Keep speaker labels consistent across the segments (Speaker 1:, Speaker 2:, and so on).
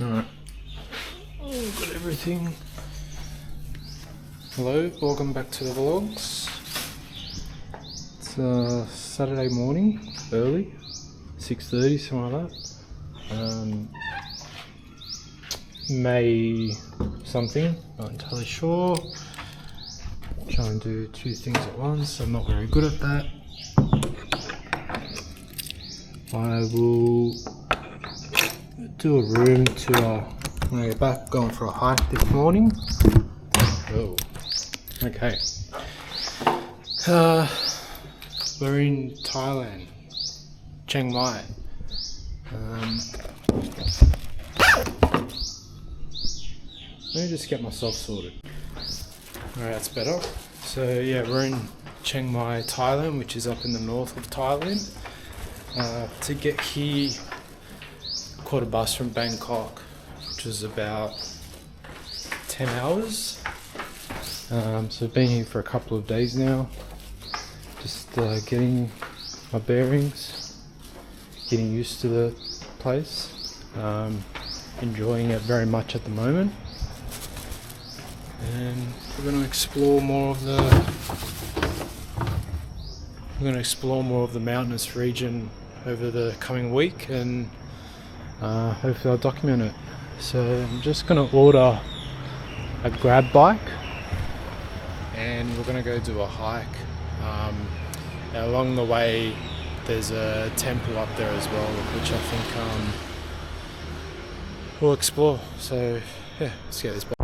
Speaker 1: Alright, got everything. Hello, welcome back to the vlogs. It's Saturday morning, early, 6:30, something like that. May something, not entirely sure. Try and do two things at once, I'm not very good at that. I will do a room to when I get back, going for a hike this morning. Oh, okay. We're in Thailand, Chiang Mai. Let me just get myself sorted. Alright, that's better. So yeah, we're in Chiang Mai, Thailand, which is up in the north of Thailand. To get here, caught a bus from Bangkok, which was about 10 hours. So I've been here for a couple of days now, just getting my bearings, getting used to the place, enjoying it very much at the moment. And we're going to explore more of the mountainous region over the coming week, and hopefully I'll document it. So I'm just going to order a grab bike and we're going to go do a hike. And along the way there's a temple up there as well, which I think we'll explore. So yeah, let's get this bike.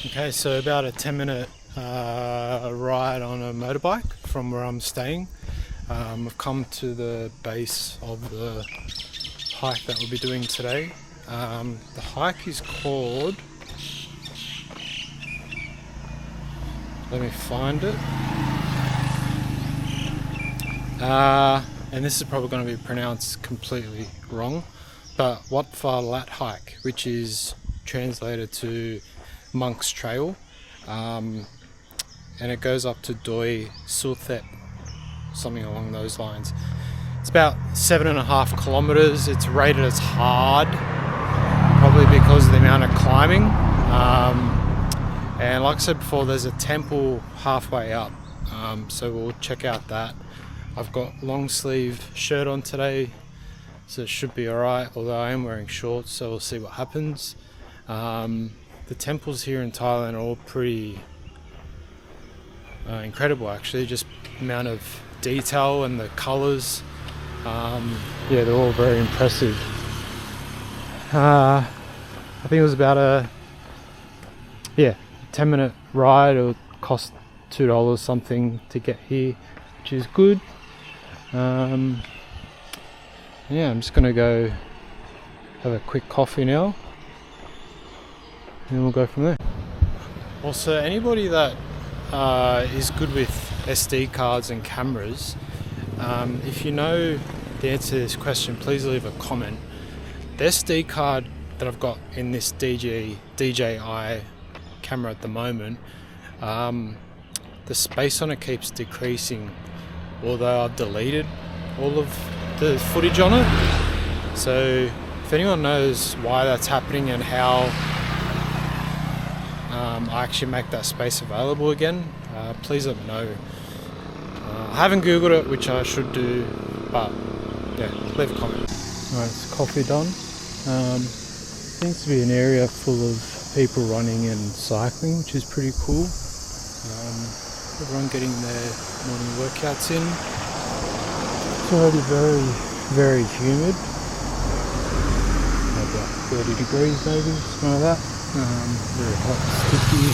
Speaker 1: Okay, so about a 10-minute ride on a motorbike from where I'm staying. I've come to the base of the hike that we'll be doing today. The hike is called, let me find it, and this is probably going to be pronounced completely wrong, but Wat Phat Lat hike, which is translated to Monk's Trail, and it goes up to Doi Sulthet, something along those lines. It's about 7.5 kilometers. It's rated as hard, probably because of the amount of climbing, and like I said before, there's a temple halfway up, so we'll check out that. I've got long sleeve shirt on today, so it should be alright, although I am wearing shorts, so we'll see what happens. The temples here in Thailand are all pretty incredible, actually, just the amount of detail and the colours. Yeah, they're all very impressive. I think it was about a 10-minute ride. It would cost $2 something to get here, which is good. Yeah, I'm just gonna go have a quick coffee now and we'll go from there. Also, anybody that is good with SD cards and cameras, if you know the answer to this question, please leave a comment. The SD card that I've got in this DJI camera at the moment, the space on it keeps decreasing, although I've deleted all of the footage on it. So if anyone knows why that's happening and how I actually make that space available again, please let me know. I haven't googled it, which I should do, but yeah, leave a comment. Alright, it's coffee done. Seems to be an area full of people running and cycling, which is pretty cool. Everyone getting their morning workouts in. It's already very, very humid. About 30 degrees maybe, something like that. Very hot and sticky.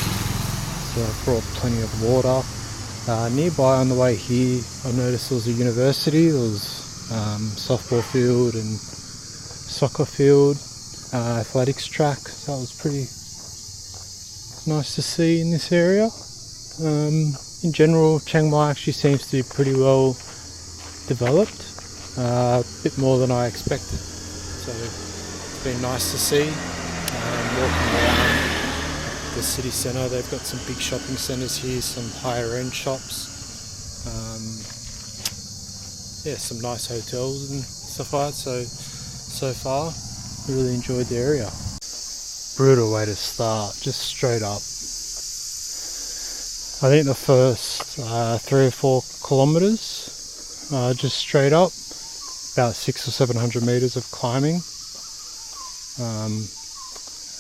Speaker 1: So I brought plenty of water. Nearby on the way here, I noticed there was a university. There was softball field and soccer field, athletics track. So that was pretty nice to see in this area. In general, Chiang Mai actually seems to be pretty well developed, a bit more than I expected. So it's been nice to see. Walking around the city centre, they've got some big shopping centres here, some higher end shops. Yeah, some nice hotels and stuff like that. So far, really enjoyed the area. Brutal way to start, just straight up. I think the first 3 or 4 kilometres, just straight up, about 600 or 700 metres of climbing,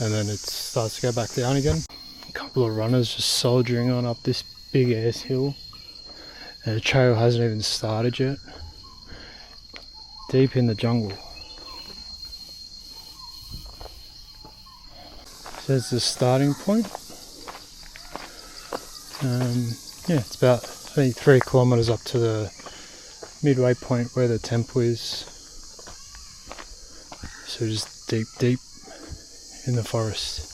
Speaker 1: and then it starts to go back down again. A couple of runners just soldiering on up this big ass hill, and the trail hasn't even started yet. Deep in the jungle. So there's the starting point. Yeah, it's about, I think, 3 kilometres up to the midway point where the temple is. So just deep in the forest.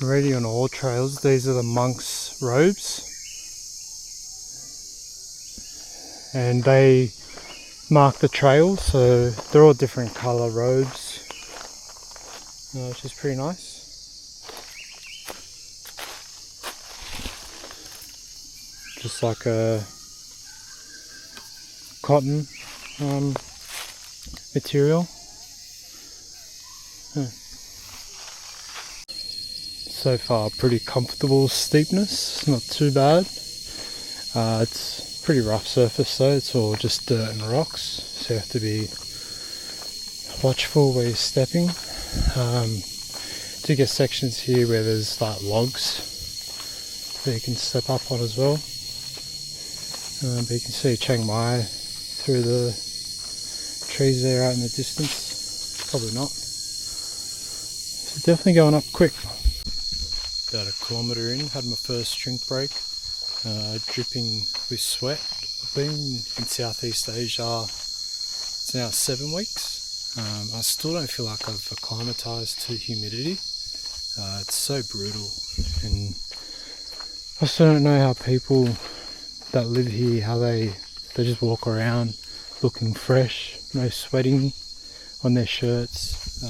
Speaker 1: Already on all trails, these are the monks' robes. And they mark the trail, so they're all different colour robes, which is pretty nice. Just like a cotton material. Yeah. So far pretty comfortable steepness, not too bad. It's pretty rough surface though, it's all just dirt and rocks, so you have to be watchful where you're stepping. Do get sections here where there's like logs that you can step up on as well. But you can see Chiang Mai through the trees there out in the distance. Probably not. So definitely going up quick. About 1 kilometre in, had my first drink break. Dripping with sweat. I've been in Southeast Asia, it's now 7 weeks. I still don't feel like I've acclimatised to humidity. It's so brutal, and I still don't know how people that live here, how they just walk around looking fresh, no sweating on their shirts.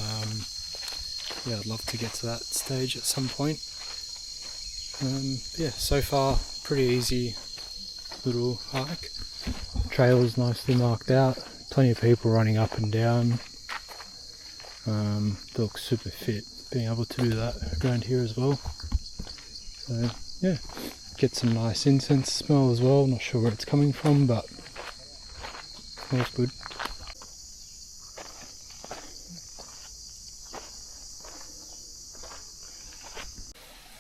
Speaker 1: Yeah, I'd love to get to that stage at some point. Yeah, so far pretty easy little hike. Trail is nicely marked out, plenty of people running up and down. They look super fit, being able to do that around here as well. So yeah, get some nice incense smell as well. Not sure where it's coming from, but it smells good.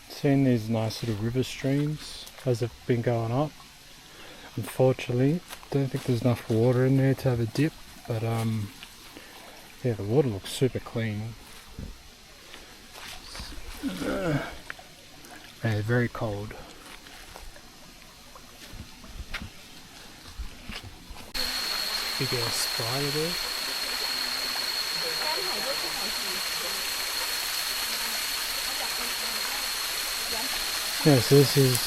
Speaker 1: Seeing these nice little river streams as they've been going up. Unfortunately, don't think there's enough water in there to have a dip, but yeah, the water looks super clean. Yeah, very cold. Big ass spider there. Yeah, so this is,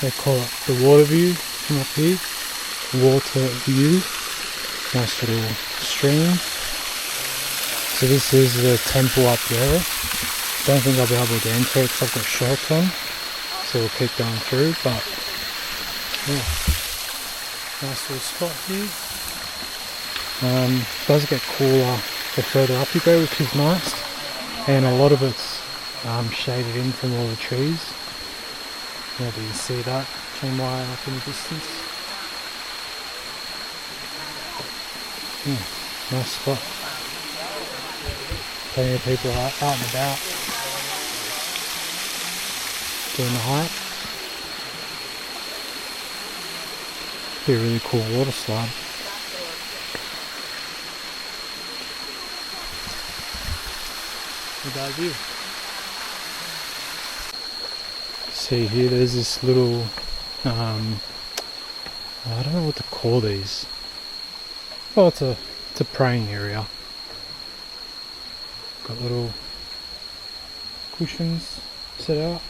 Speaker 1: they call it the water view from up here. Water view. Nice little stream. So this is the temple up there. Don't think I'll be able to enter it because I've got shorts on. So we'll keep going through, but yeah. Nice little spot here. Does get cooler the further up you go, which is nice. And a lot of it's shaded in from all the trees. Maybe you can see that Chiang Mai up in the distance. Nice spot. Plenty of people out and about doing the hike. Be a really cool water slide. Good idea. See here, there's this little, I don't know what to call these. Oh, it's a praying area. Got little cushions set out.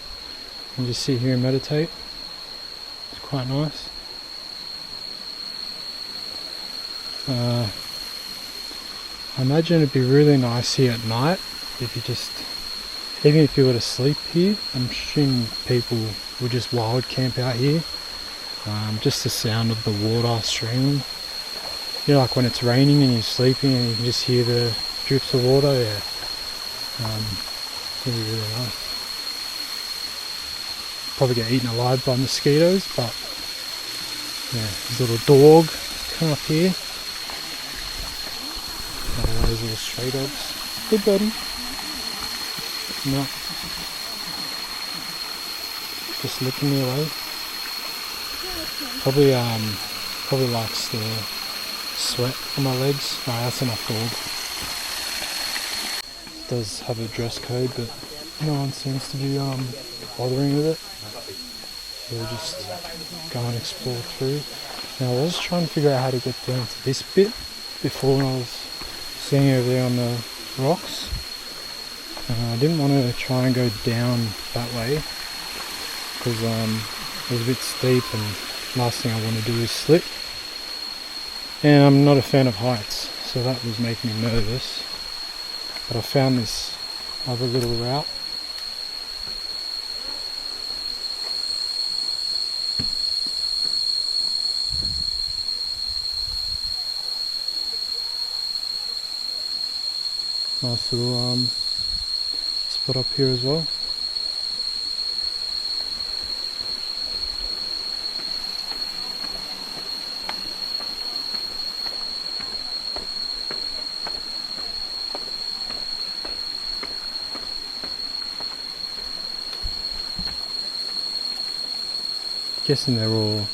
Speaker 1: And just sit here and meditate. It's quite nice. I imagine it'd be really nice here at night if you just, even if you were to sleep here, I'm assuming people would just wild camp out here. Just the sound of the water streaming. You know, like when it's raining and you're sleeping and you can just hear the drips of water. Yeah, it'd be really nice. Probably get eaten alive by mosquitoes, but yeah, there's a little dog come up here. Those little stray dogs. Good buddy. No. Just licking me away. Probably likes the sweat on my legs. Alright, that's enough dog. It does have a dress code, but no one seems to be bothering with it. So we'll just go and explore through. Now I was trying to figure out how to get down to this bit before when I was seeing over there on the rocks. I didn't want to try and go down that way because it was a bit steep and last thing I want to do is slip. And I'm not a fan of heights, so that was making me nervous. But I found this other little route. Nice little spot up here as well. Guessing they're all,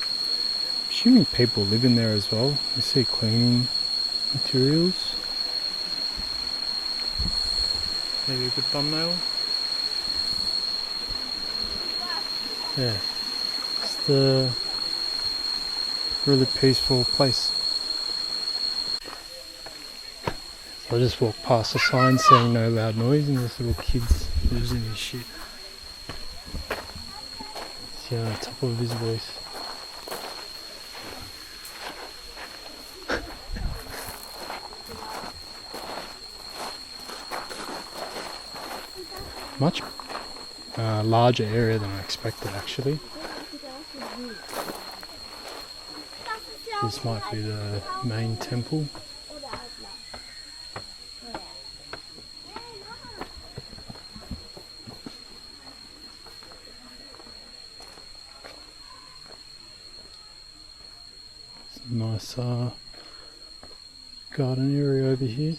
Speaker 1: assuming people live in there as well. You see cleaning materials. Maybe a good thumbnail. Yeah, it's the really peaceful place. So I just walked past a sign saying no loud noise, and this little kid's losing his shit. See on the top of his voice. Much larger area than I expected actually. This might be the main temple. It's a nice garden area over here.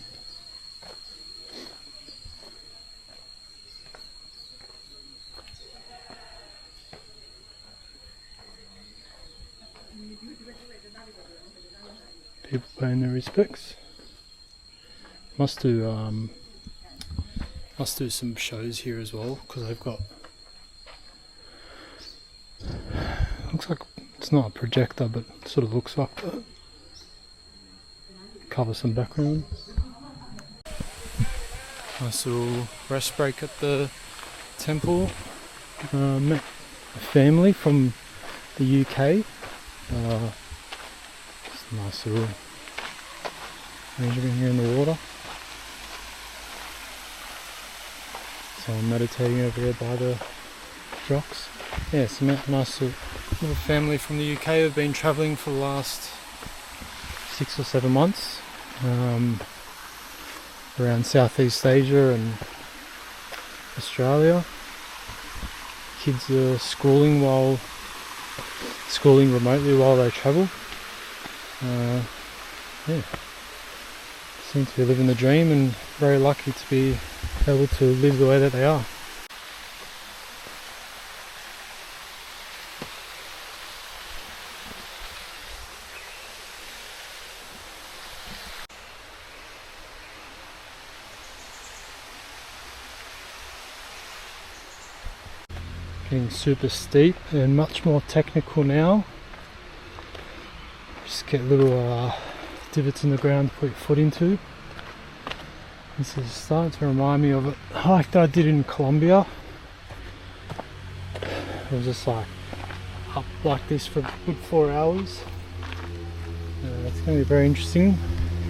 Speaker 1: People paying their respects. Must do some shows here as well because they've got. Looks like it's not a projector, but it sort of looks like that. Cover some background. Nice little rest break at the temple. Met a family from the UK. Just a nice little arrangement here in the water. Someone meditating over there by the rocks. Yeah, so met a nice little family from the UK who've been travelling for the last 6 or 7 months around Southeast Asia and Australia. Kids are schooling remotely while they travel. Yeah, seem to be living the dream and very lucky to be able to live the way that they are. Getting super steep and much more technical now. Just get little divots in the ground to put your foot into. This is starting to remind me of a hike that I did in Colombia. It was just like up like this for a good 4 hours. It's going to be very interesting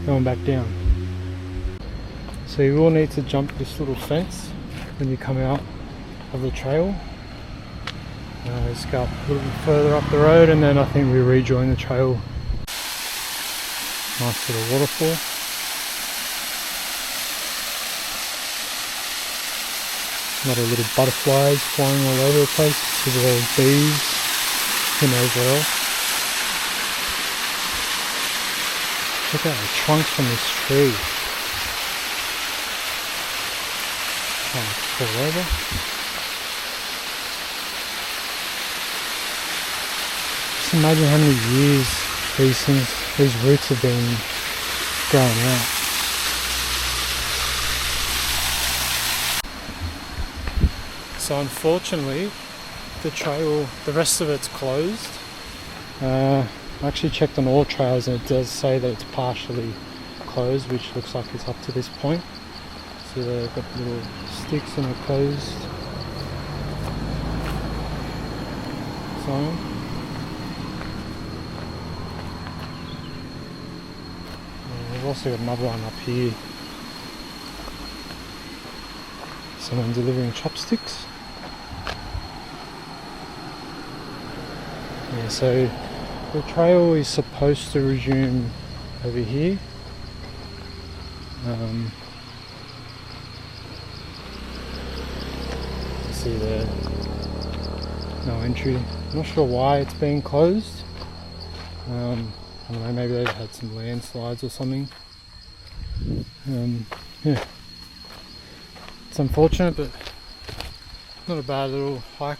Speaker 1: going back down. So you will need to jump this little fence when you come out of the trail. Just go up a little bit further up the road and then I think we rejoin the trail. Nice little waterfall. A lot of little butterflies flying all over the place. Because of those bees. Who knows what else. Check out the trunks from this tree. Oh, it's fall over. Just imagine how many years these roots have been growing out. So unfortunately, the rest of it's closed. I actually checked on all trails and it does say that it's partially closed, which looks like it's up to this point. So they've got little sticks in a closed zone. We've also got another one up here. Someone delivering chopsticks. Yeah, so the trail is supposed to resume over here. You see there, no entry. I'm not sure why it's being closed. I don't know, maybe they've had some landslides or something. Yeah, it's unfortunate, but not a bad little hike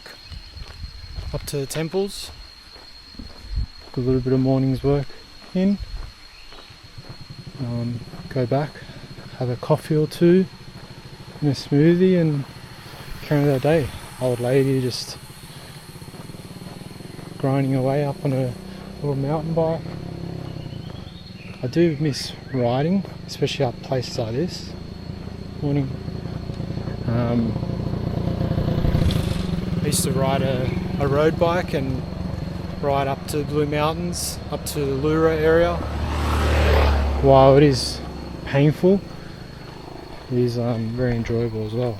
Speaker 1: up to the temples. Got a little bit of morning's work in. Go back, have a coffee or two and a smoothie and carry on our day. Old lady just grinding away up on a little mountain bike. I do miss riding, especially up places like this. Morning. I used to ride a road bike and ride up to the Blue Mountains, up to the Lura area. While it is painful, it is very enjoyable as well.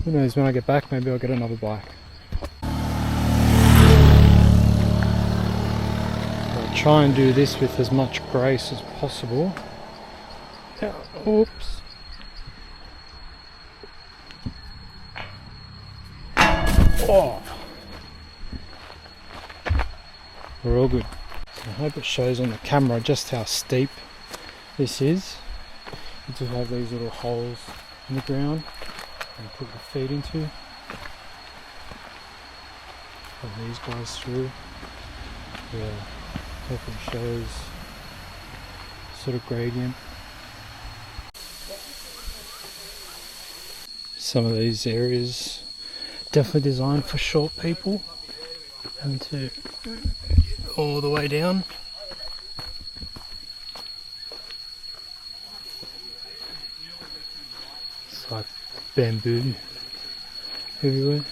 Speaker 1: Who knows, when I get back maybe I'll get another bike. I'll try and do this with as much grace as possible. Oops. Oh. We're all good. So I hope it shows on the camera just how steep this is. You just have these little holes in the ground and put your feet into. Put these guys through. Yeah, hope it shows sort of gradient. Some of these areas definitely designed for short people and to all the way down. It's like bamboo everywhere.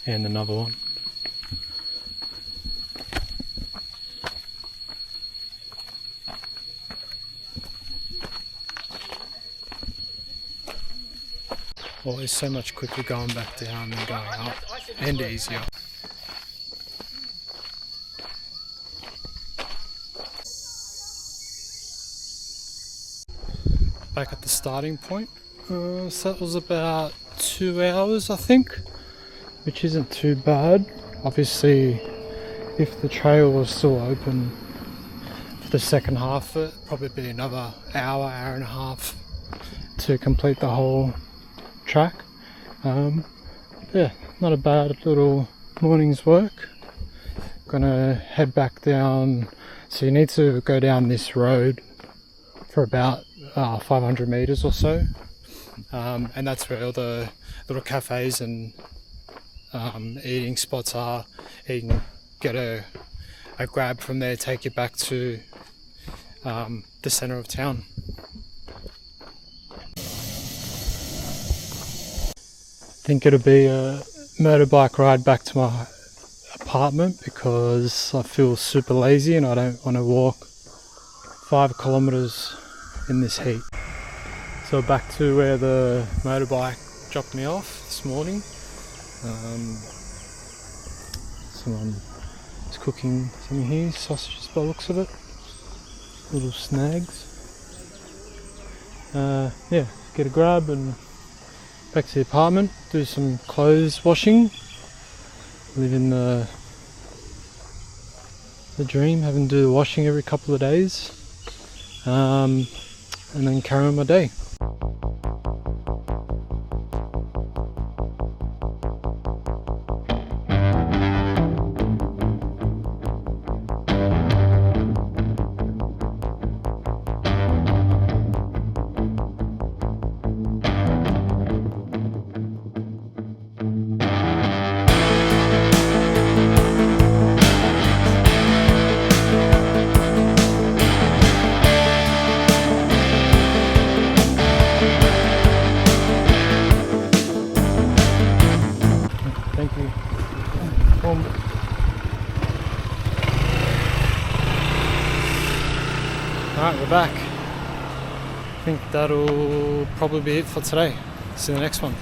Speaker 1: and another one. Always so much quicker going back down than going up, and easier. Back at the starting point, so that was about 2 hours I think, which isn't too bad. Obviously if the trail was still open for the second half, it'd probably be another hour and a half to complete the whole track. Yeah, not a bad little morning's work. Gonna head back down, so you need to go down this road for about 500 meters or so, and that's where all the little cafes and eating spots are. You can get a grab from there, take you back to the center of town. I think it'll be a motorbike ride back to my apartment because I feel super lazy and I don't want to walk 5 kilometers in this heat. So back to where the motorbike dropped me off this morning. Someone is cooking something here, sausages by the looks of it, little snags. Yeah, get a grab and back to the apartment, do some clothes washing, living the dream, having to do the washing every couple of days, and then carry on my day. Thank you. Alright, we're back. I think that'll probably be it for today. See you in the next one.